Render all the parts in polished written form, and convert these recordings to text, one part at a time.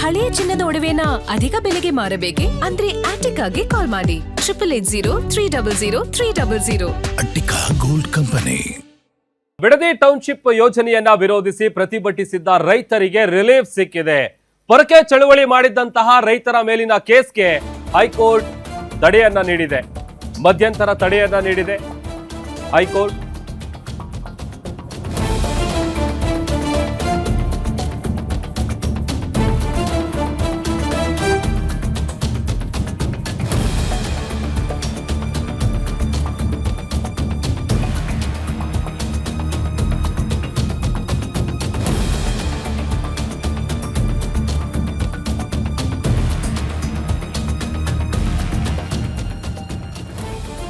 ಹಳೆಯ ಚಿನ್ನದ ಒಡವೆನ ಅಧಿಕ ಬೆಲೆಗೆ ಮಾರಬೇಕೆ ಅಂದ್ರೆ ಆಟಿಕಾಗೆ ಕಾಲ್ ಮಾಡಿ 8803000300. Attica gold company. Bidadi township ಯೋಜನೆಯನ್ನ ವಿರೋಧಿಸಿ ಪ್ರತಿಭಟಿಸಿದ್ದ ರೈತರಿಗೆ ರಿಲೀಫ್ ಸಿಕ್ಕಿದೆ. ಪೊರಕೆ ಚಳುವಳಿ ಮಾಡಿದ್ದಂತಹ ರೈತರ ಮೇಲಿನ ಕೇಸ್ಗೆ ಹೈಕೋರ್ಟ್ ತಡೆಯನ್ನ ನೀಡಿದೆ. ಮಧ್ಯಂತರ ತಡೆಯನ್ನ ನೀಡಿದೆ ಹೈಕೋರ್ಟ್.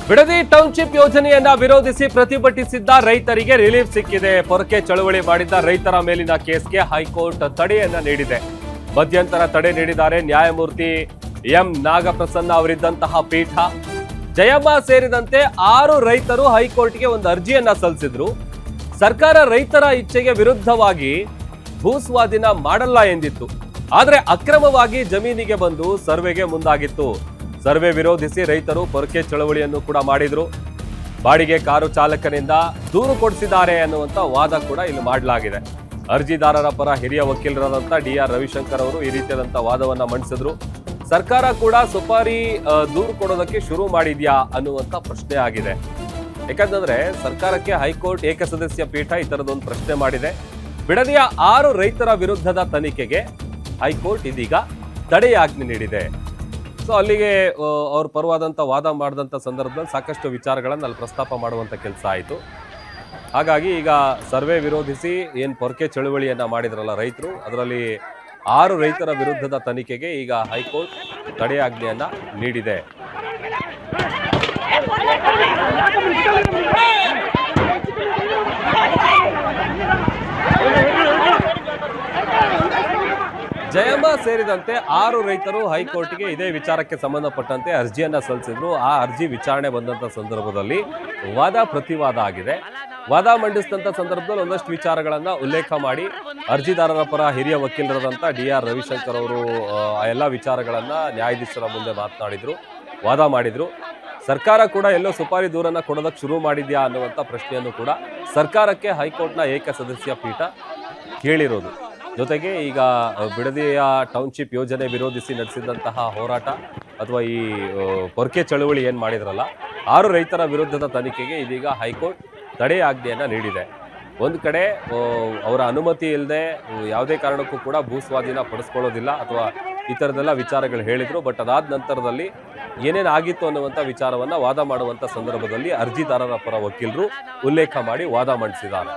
ಬಿಡದಿ ಟೌನ್ಶಿಪ್ ಯೋಜನೆಯನ್ನ ವಿರೋಧಿಸಿ ಪ್ರತಿಭಟಿಸಿದ್ದ ರೈತರಿಗೆ ರಿಲೀಫ್ ಸಿಕ್ಕಿದೆ. ಪೊರಕೆ ಚಳವಳಿ ಮಾಡಿದ್ದ ರೈತರ ಮೇಲಿನ ಕೇಸ್ಗೆ ಹೈಕೋರ್ಟ್ ತಡೆಯನ್ನ ನೀಡಿದೆ. ಮಧ್ಯಂತರ ತಡೆ ನೀಡಿದ್ದಾರೆ ನ್ಯಾಯಮೂರ್ತಿ ಎಂ ನಾಗಪ್ರಸನ್ನ ಅವರಿದ್ದಂತಹ ಪೀಠ. ಜಯಮ್ಮ ಸೇರಿದಂತೆ 6 ರೈತರು ಹೈಕೋರ್ಟ್ಗೆ ಒಂದು ಅರ್ಜಿಯನ್ನ ಸಲ್ಲಿಸಿದ್ರು. ಸರ್ಕಾರ ರೈತರ ಇಚ್ಛೆಗೆ ವಿರುದ್ಧವಾಗಿ ಭೂಸ್ವಾಧೀನ ಮಾಡಲ್ಲ ಎಂದಿತ್ತು. ಆದ್ರೆ ಅಕ್ರಮವಾಗಿ ಜಮೀನಿಗೆ ಬಂದು ಸರ್ವೆಗೆ ಮುಂದಾಗಿತ್ತು. ಸರ್ವೆ ವಿರೋಧಿಸಿ ರೈತರು ಪೊರಕೆ ಚಳವಳಿಯನ್ನು ಕೂಡ ಮಾಡಿದ್ರು. ಬಾಡಿಗೆ ಕಾರು ಚಾಲಕನಿಂದ ದೂರು ಕೊಡಿಸಿದ್ದಾರೆ ಅನ್ನುವಂತ ವಾದ ಕೂಡ ಇಲ್ಲಿ ಮಾಡಲಾಗಿದೆ. ಅರ್ಜಿದಾರರ ಪರ ಹಿರಿಯ ವಕೀಲರಾದಂತ ಡಿ.ಆರ್. ರವಿಶಂಕರ್ ಅವರು ಈ ರೀತಿಯಾದಂತ ವಾದವನ್ನ ಮಂಡಿಸಿದ್ರು. ಸರ್ಕಾರ ಕೂಡ ಸುಪಾರಿ ದೂರು ಕೊಡೋದಕ್ಕೆ ಶುರು ಮಾಡಿದ್ಯಾ ಅನ್ನುವಂತ ಪ್ರಶ್ನೆ ಆಗಿದೆ. ಯಾಕಂತಂದ್ರೆ ಸರ್ಕಾರಕ್ಕೆ ಹೈಕೋರ್ಟ್ ಏಕಸದಸ್ಯ ಪೀಠ ಈ ತರದೊಂದು ಪ್ರಶ್ನೆ ಮಾಡಿದೆ. ಬಿಡದಿಯ 6 ರೈತರ ವಿರುದ್ಧದ ತನಿಖೆಗೆ ಹೈಕೋರ್ಟ್ ಇದೀಗ ತಡೆಯಾಜ್ಞೆ ನೀಡಿದೆ. ಸೊ ಅಲ್ಲಿಗೆ ಅವ್ರ ಪರವಾದಂಥ ವಾದ ಮಾಡಿದಂಥ ಸಂದರ್ಭದಲ್ಲಿ ಸಾಕಷ್ಟು ವಿಚಾರಗಳನ್ನು ಅಲ್ಲಿ ಪ್ರಸ್ತಾಪ ಮಾಡುವಂಥ ಕೆಲಸ ಆಯಿತು. ಹಾಗಾಗಿ ಈಗ ಸರ್ವೆ ವಿರೋಧಿಸಿ ಏನು ಪೊರಕೆ ಚಳುವಳಿಯನ್ನು ಮಾಡಿದ್ರಲ್ಲ ರೈತರು, ಅದರಲ್ಲಿ 6 ರೈತರ ವಿರುದ್ಧದ ತನಿಖೆಗೆ ಈಗ ಹೈಕೋರ್ಟ್ ತಡೆಯಾಜ್ಞೆಯನ್ನು ನೀಡಿದೆ. ಜಯಮ್ಮ ಸೇರಿದಂತೆ 6 ರೈತರು ಹೈಕೋರ್ಟ್ಗೆ ಇದೇ ವಿಚಾರಕ್ಕೆ ಸಂಬಂಧಪಟ್ಟಂತೆ ಅರ್ಜಿಯನ್ನ ಸಲ್ಲಿಸಿದ್ರು. ಆ ಅರ್ಜಿ ವಿಚಾರಣೆ ಬಂದಂತ ಸಂದರ್ಭದಲ್ಲಿ ವಾದ ಪ್ರತಿವಾದ ಆಗಿದೆ. ವಾದ ಮಂಡಿಸಿದಂತ ಸಂದರ್ಭದಲ್ಲಿ ಒಂದಷ್ಟು ವಿಚಾರಗಳನ್ನ ಉಲ್ಲೇಖ ಮಾಡಿ ಅರ್ಜಿದಾರರ ಪರ ಹಿರಿಯ ವಕೀಲರಾದಂತ ಡಿ.ಆರ್. ರವಿಶಂಕರ್ ಅವರು ಆ ಎಲ್ಲ ವಿಚಾರಗಳನ್ನ ನ್ಯಾಯಾಧೀಶರ ಮುಂದೆ ಮಾತನಾಡಿದ್ರು, ವಾದ ಮಾಡಿದ್ರು. ಸರ್ಕಾರ ಕೂಡ ಎಲ್ಲೋ ಸುಪಾರಿ ದೂರನ್ನ ಕೊಡೋದಕ್ಕೆ ಶುರು ಮಾಡಿದ್ಯಾ ಅನ್ನುವಂಥ ಪ್ರಶ್ನೆಯನ್ನು ಕೂಡ ಸರ್ಕಾರಕ್ಕೆ ಹೈಕೋರ್ಟ್ನ ಏಕಸದಸ್ಯ ಪೀಠ ಕೇಳಿರೋದು. ಜೊತೆಗೆ ಈಗ ಬಿಡದಿಯ ಟೌನ್ಶಿಪ್ ಯೋಜನೆ ವಿರೋಧಿಸಿ ನಡೆಸಿದಂತಹ ಹೋರಾಟ ಅಥವಾ ಈ ಪೊರಕೆ ಚಳುವಳಿ ಏನು ಮಾಡಿದ್ರಲ್ಲ 6 ರೈತರ ವಿರುದ್ಧದ ತನಿಖೆಗೆ ಇದೀಗ ಹೈಕೋರ್ಟ್ ತಡೆಯಾಜ್ಞೆಯನ್ನು ನೀಡಿದೆ. ಒಂದು ಕಡೆ ಅವರ ಅನುಮತಿ ಇಲ್ಲದೆ ಯಾವುದೇ ಕಾರಣಕ್ಕೂ ಕೂಡ ಭೂಸ್ವಾಧೀನ ಪಡಿಸ್ಕೊಳ್ಳೋದಿಲ್ಲ ಅಥವಾ ಈ ಥರದ್ದೆಲ್ಲ ವಿಚಾರಗಳು ಹೇಳಿದರು. ಬಟ್ ಅದಾದ ನಂತರದಲ್ಲಿ ಏನೇನು ಆಗಿತ್ತು ಅನ್ನುವಂಥ ವಿಚಾರವನ್ನು ವಾದ ಮಾಡುವಂಥ ಸಂದರ್ಭದಲ್ಲಿ ಅರ್ಜಿದಾರರ ಪರ ವಕೀಲರು ಉಲ್ಲೇಖ ಮಾಡಿ ವಾದ ಮಂಡಿಸಿದ್ದಾರೆ.